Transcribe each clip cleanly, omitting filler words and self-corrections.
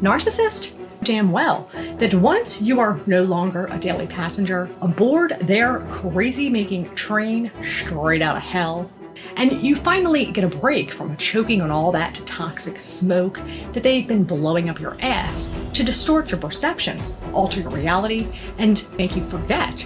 Narcissist? Damn well that once you are no longer a daily passenger aboard their crazy-making train straight out of hell, and you finally get a break from choking on all that toxic smoke that they've been blowing up your ass to distort your perceptions, alter your reality, and make you forget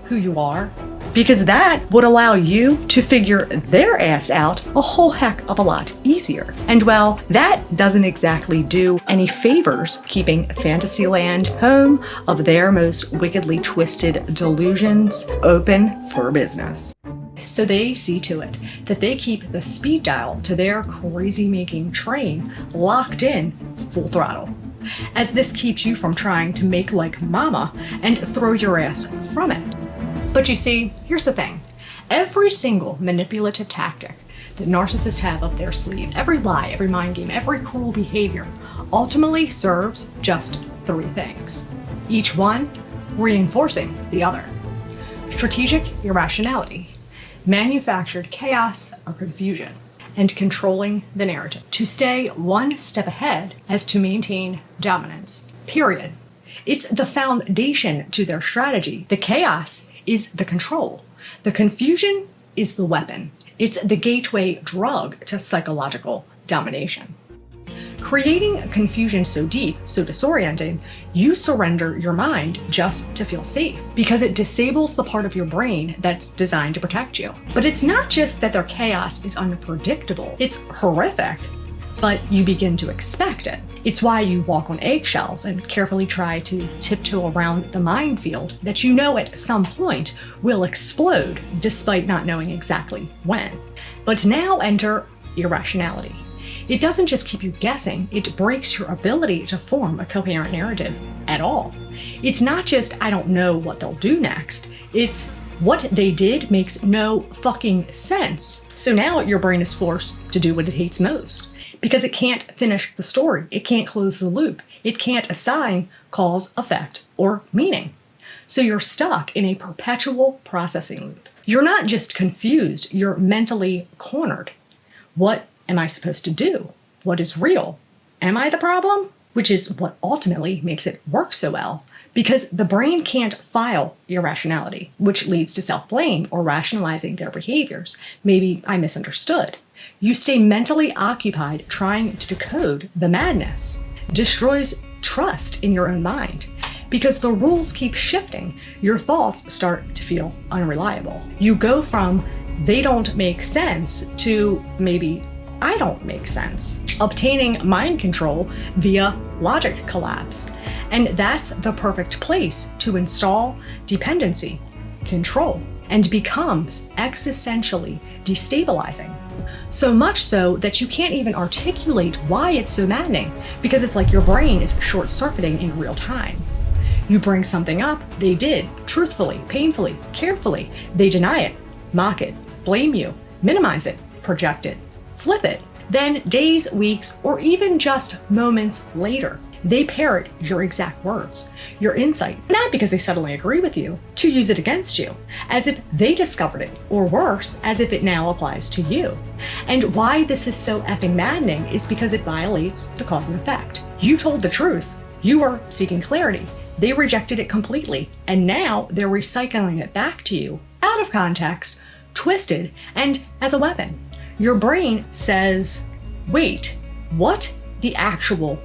who you are, because that would allow you to figure their ass out a whole heck of a lot easier. And well, that doesn't exactly do any favors keeping Fantasyland, home of their most wickedly twisted delusions, open for business. So they see to it that they keep the speed dial to their crazy-making train locked in full throttle, as this keeps you from trying to make like mama and throw your ass from it. But you see, here's the thing. Every single manipulative tactic that narcissists have up their sleeve, every lie, every mind game, every cruel behavior, ultimately serves just three things, each one reinforcing the other. Strategic irrationality, manufactured chaos or confusion, and controlling the narrative to stay one step ahead as to maintain dominance, period. It's the foundation to their strategy. The chaos is the control. The confusion is the weapon. It's the gateway drug to psychological domination. Creating confusion so deep, so disorienting, you surrender your mind just to feel safe because it disables the part of your brain that's designed to protect you. But it's not just that their chaos is unpredictable, it's horrific, but you begin to expect it. It's why you walk on eggshells and carefully try to tiptoe around the minefield that you know at some point will explode, despite not knowing exactly when. But now enter irrationality. It doesn't just keep you guessing, it breaks your ability to form a coherent narrative at all. It's not just, I don't know what they'll do next. It's, what they did makes no fucking sense. So now your brain is forced to do what it hates most, because it can't finish the story. It can't close the loop. It can't assign cause, effect, or meaning. So you're stuck in a perpetual processing loop. You're not just confused, you're mentally cornered. What am I supposed to do? What is real? Am I the problem? Which is what ultimately makes it work so well, because the brain can't file irrationality, which leads to self-blame or rationalizing their behaviors. Maybe I misunderstood. You stay mentally occupied trying to decode the madness. Destroys trust in your own mind. Because the rules keep shifting, your thoughts start to feel unreliable. You go from, they don't make sense, to maybe, I don't make sense. Obtaining mind control via logic collapse. And that's the perfect place to install dependency, control, and becomes existentially destabilizing. So much so that you can't even articulate why it's so maddening, because it's like your brain is short-circuiting in real time. You bring something up, they did, truthfully, painfully, carefully. They deny it, mock it, blame you, minimize it, project it, flip it. Then days, weeks, or even just moments later, they parrot your exact words, your insight, not because they suddenly agree with you, to use it against you, as if they discovered it, or worse, as if it now applies to you. And why this is so effing maddening is because it violates the cause and effect. You told the truth. You were seeking clarity. They rejected it completely, and now they're recycling it back to you, out of context, twisted, and as a weapon. Your brain says, wait, what the actual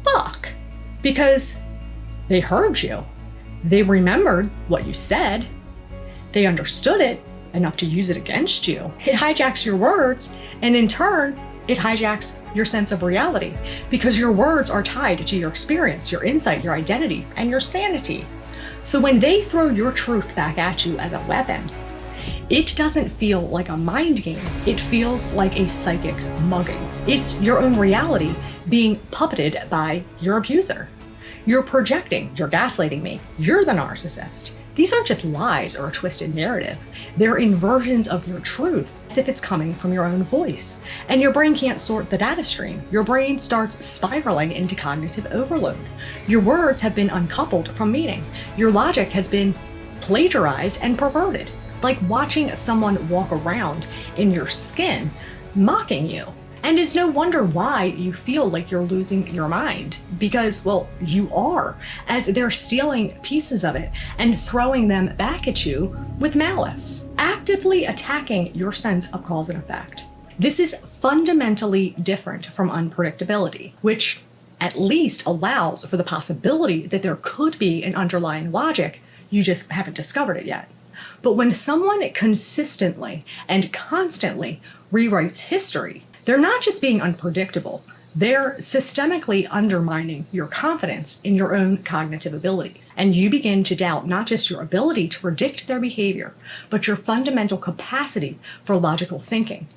fuck? Because they heard you. They remembered what you said. They understood it enough to use it against you. It hijacks your words, and in turn, it hijacks your sense of reality, because your words are tied to your experience, your insight, your identity, and your sanity. So when they throw your truth back at you as a weapon, it doesn't feel like a mind game. It feels like a psychic mugging. It's your own reality being puppeted by your abuser. You're projecting, you're gaslighting me, you're the narcissist. These aren't just lies or a twisted narrative. They're inversions of your truth, as if it's coming from your own voice. And your brain can't sort the data stream. Your brain starts spiraling into cognitive overload. Your words have been uncoupled from meaning. Your logic has been plagiarized and perverted. Like watching someone walk around in your skin, mocking you. And it's no wonder why you feel like you're losing your mind, because, well, you are, as they're stealing pieces of it and throwing them back at you with malice, actively attacking your sense of cause and effect. This is fundamentally different from unpredictability, which at least allows for the possibility that there could be an underlying logic, you just haven't discovered it yet. But when someone consistently and constantly rewrites history, they're not just being unpredictable, they're systemically undermining your confidence in your own cognitive abilities. And you begin to doubt not just your ability to predict their behavior, but your fundamental capacity for logical thinking.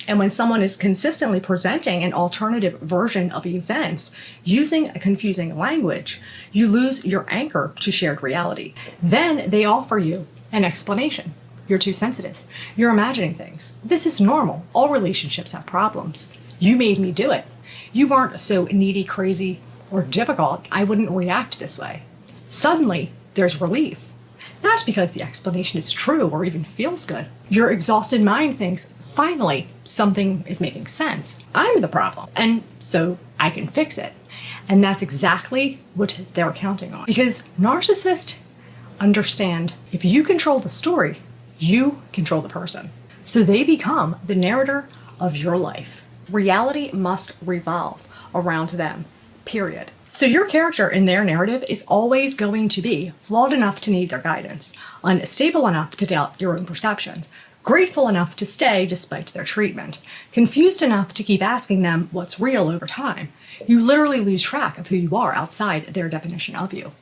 And when someone is consistently presenting an alternative version of events using a confusing language, you lose your anchor to shared reality. Then they offer you an explanation. You're too sensitive. You're imagining things. This is normal. All relationships have problems. You made me do it. You weren't so needy, crazy, or difficult. I wouldn't react this way. Suddenly, there's relief. Not because the explanation is true or even feels good. Your exhausted mind thinks, finally, something is making sense. I'm the problem, and so I can fix it. And that's exactly what they're counting on. Because narcissists understand if you control the story, you control the person. So they become the narrator of your life. Reality must revolve around them, period. So your character in their narrative is always going to be flawed enough to need their guidance, unstable enough to doubt your own perceptions, grateful enough to stay despite their treatment, confused enough to keep asking them what's real over time. You literally lose track of who you are outside their definition of you.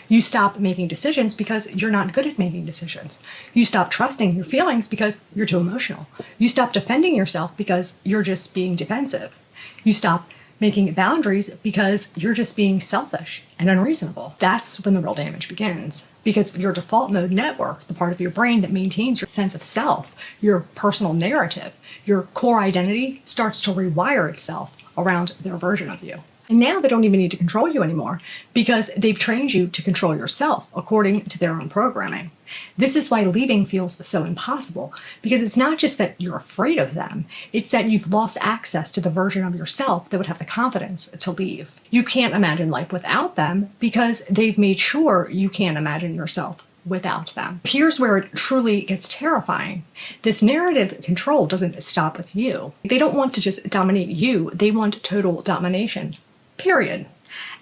You stop making decisions because you're not good at making decisions. You stop trusting your feelings because you're too emotional. You stop defending yourself because you're just being defensive. You stop making boundaries because you're just being selfish and unreasonable. That's when the real damage begins. Because your default mode network, the part of your brain that maintains your sense of self, your personal narrative, your core identity, starts to rewire itself around their version of you. And now they don't even need to control you anymore because they've trained you to control yourself according to their own programming. This is why leaving feels so impossible, because it's not just that you're afraid of them, it's that you've lost access to the version of yourself that would have the confidence to leave. You can't imagine life without them because they've made sure you can't imagine yourself without them. Here's where it truly gets terrifying. This narrative control doesn't stop with you. They don't want to just dominate you, they want total domination. Period.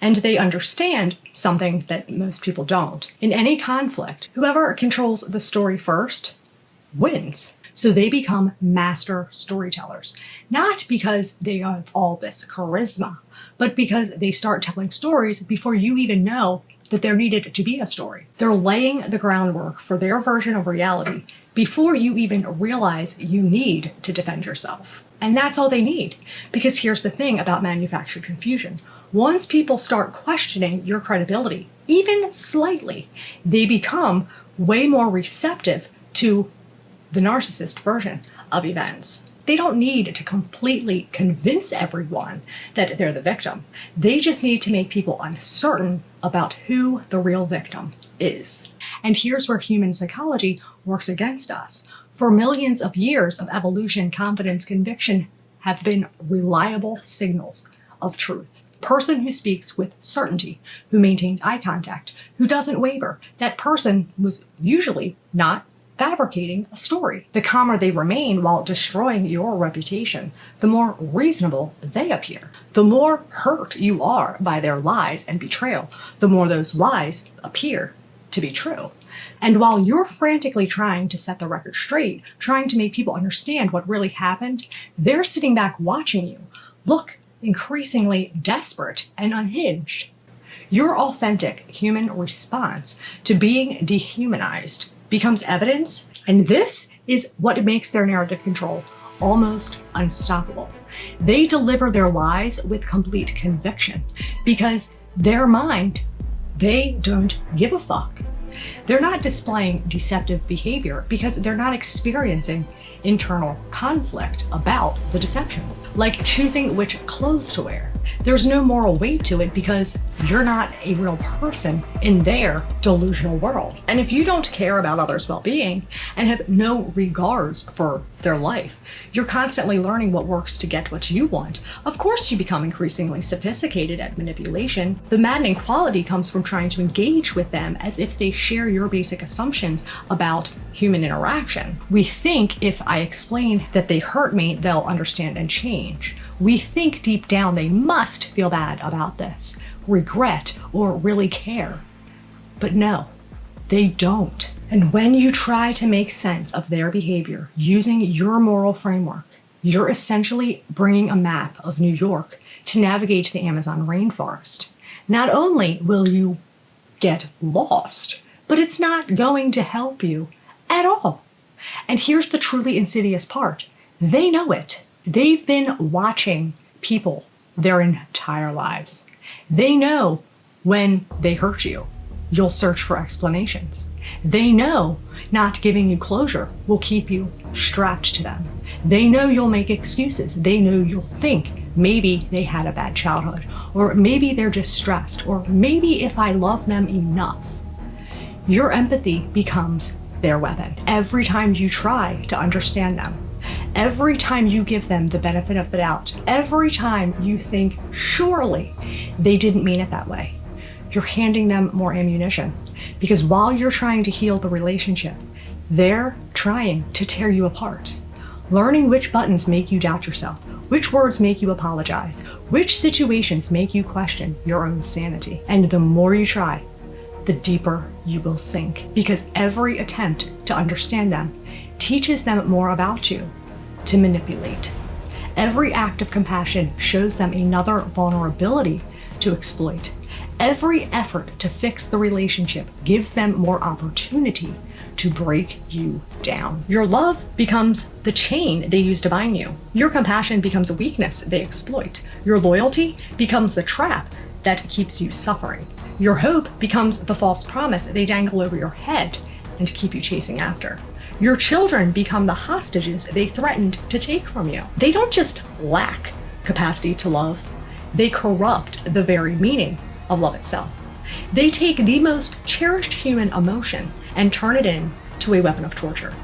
And they understand something that most people don't. In any conflict, whoever controls the story first wins. So they become master storytellers, not because they have all this charisma, but because they start telling stories before you even know that there needed to be a story. They're laying the groundwork for their version of reality before you even realize you need to defend yourself. And that's all they need. Because here's the thing about manufactured confusion. Once people start questioning your credibility, even slightly, they become way more receptive to the narcissist version of events. They don't need to completely convince everyone that they're the victim. They just need to make people uncertain about who the real victim is. And here's where human psychology works against us. For millions of years of evolution, confidence, conviction have been reliable signals of truth. Person who speaks with certainty, who maintains eye contact, who doesn't waver, that person was usually not fabricating a story. The calmer they remain while destroying your reputation, the more reasonable they appear. The more hurt you are by their lies and betrayal, the more those lies appear to be true. And while you're frantically trying to set the record straight, trying to make people understand what really happened, they're sitting back watching you look increasingly desperate and unhinged. Your authentic human response to being dehumanized becomes evidence, and this is what makes their narrative control almost unstoppable. They deliver their lies with complete conviction because their mind, they don't give a fuck. They're not displaying deceptive behavior because they're not experiencing internal conflict about the deception, like choosing which clothes to wear. There's no moral weight to it because you're not a real person in their delusional world. And if you don't care about others' well-being and have no regards for their life, you're constantly learning what works to get what you want. Of course, you become increasingly sophisticated at manipulation. The maddening quality comes from trying to engage with them as if they share your basic assumptions about human interaction. We think if I explain that they hurt me, they'll understand and change. We think deep down they must feel bad about this, regret, or really care. But no, they don't. And when you try to make sense of their behavior using your moral framework, you're essentially bringing a map of New York to navigate the Amazon rainforest. Not only will you get lost, but it's not going to help you at all. And here's the truly insidious part. They know it. They've been watching people their entire lives. They know when they hurt you, you'll search for explanations. They know not giving you closure will keep you strapped to them. They know you'll make excuses. They know you'll think maybe they had a bad childhood, or maybe they're just stressed, or maybe if I love them enough. Your empathy becomes their weapon. Every time you try to understand them, every time you give them the benefit of the doubt, every time you think, surely they didn't mean it that way, you're handing them more ammunition. Because while you're trying to heal the relationship, they're trying to tear you apart. Learning which buttons make you doubt yourself, which words make you apologize, which situations make you question your own sanity. And the more you try, the deeper you will sink. Because every attempt to understand them teaches them more about you to manipulate. Every act of compassion shows them another vulnerability to exploit. Every effort to fix the relationship gives them more opportunity to break you down. Your love becomes the chain they use to bind you. Your compassion becomes a weakness they exploit. Your loyalty becomes the trap that keeps you suffering. Your hope becomes the false promise they dangle over your head and keep you chasing after. Your children become the hostages they threatened to take from you. They don't just lack capacity to love, they corrupt the very meaning of love itself. They take the most cherished human emotion and turn it into a weapon of torture.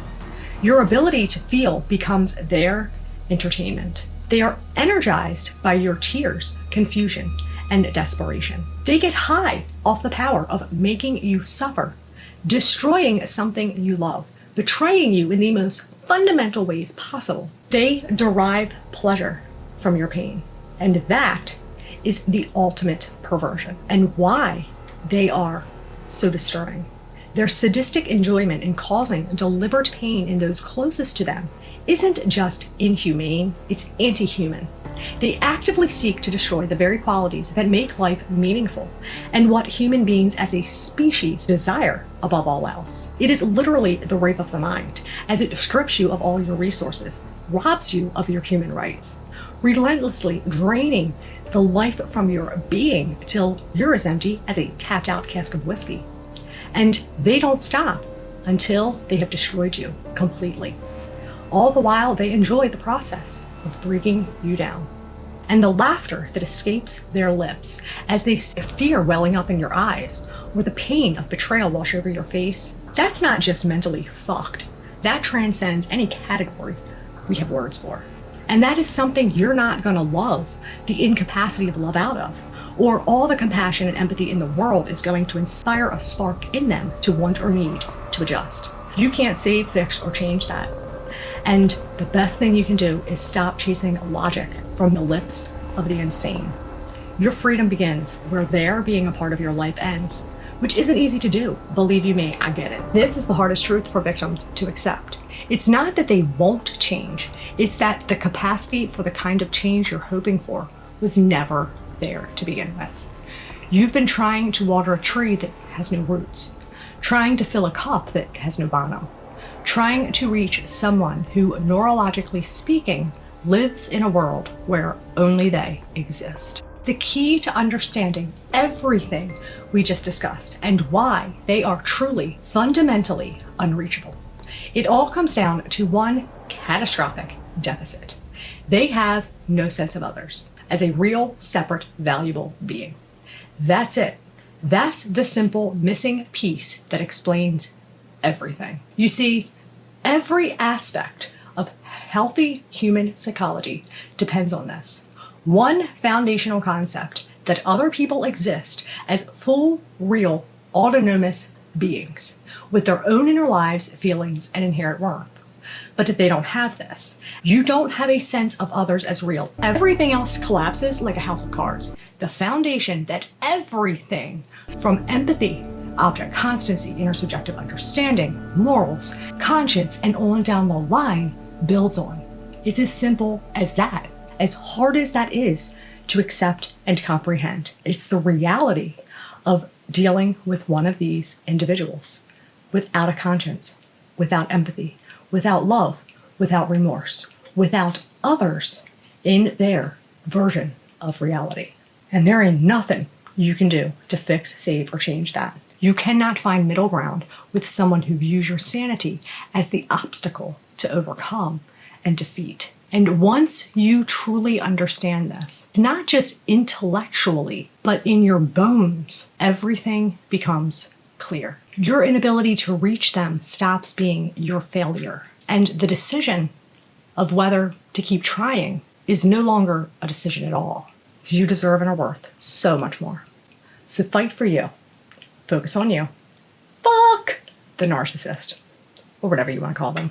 Your ability to feel becomes their entertainment. They are energized by your tears, confusion, and desperation. They get high off the power of making you suffer, destroying something you love, betraying you in the most fundamental ways possible. They derive pleasure from your pain, and that is the ultimate perversion and why they are so disturbing. Their sadistic enjoyment in causing deliberate pain in those closest to them isn't just inhumane, it's anti-human. They actively seek to destroy the very qualities that make life meaningful and what human beings as a species desire above all else. It is literally the rape of the mind, as it strips you of all your resources, robs you of your human rights, relentlessly draining the life from your being till you're as empty as a tapped out cask of whiskey. And they don't stop until they have destroyed you completely. All the while they enjoy the process of breaking you down. And the laughter that escapes their lips as they see fear welling up in your eyes, or the pain of betrayal wash over your face, that's not just mentally fucked. That transcends any category we have words for. And that is something you're not gonna love the incapacity of love out of, or all the compassion and empathy in the world is going to inspire a spark in them to want or need to adjust. You can't save, fix, or change that. And the best thing you can do is stop chasing logic from the lips of the insane. Your freedom begins where their being a part of your life ends, which isn't easy to do. Believe you me, I get it. This is the hardest truth for victims to accept. It's not that they won't change, it's that the capacity for the kind of change you're hoping for was never there to begin with. You've been trying to water a tree that has no roots, trying to fill a cup that has no bottom, trying to reach someone who, neurologically speaking, lives in a world where only they exist. The key to understanding everything we just discussed and why they are truly, fundamentally unreachable. It all comes down to one catastrophic deficit. They have no sense of others. as a real, separate, valuable being. That's it. That's the simple missing piece that explains everything. You see, every aspect of healthy human psychology depends on this. One foundational concept that other people exist as full, real, autonomous beings with their own inner lives, feelings, and inherent worth. But if they don't have this, you don't have a sense of others as real. Everything else collapses like a house of cards. The foundation that everything from empathy, object constancy, intersubjective understanding, morals, conscience, and on down the line builds on. It's as simple as that, as hard as that is to accept and comprehend. It's the reality of dealing with one of these individuals without a conscience, without empathy, without love, without remorse, without others in their version of reality. And there ain't nothing you can do to fix, save, or change that. You cannot find middle ground with someone who views your sanity as the obstacle to overcome and defeat. And once you truly understand this, not just intellectually, but in your bones, everything becomes clear. Your inability to reach them stops being your failure. And the decision of whether to keep trying is no longer a decision at all. You deserve and are worth so much more. So fight for you. Focus on you. Fuck the narcissist, or whatever you want to call them.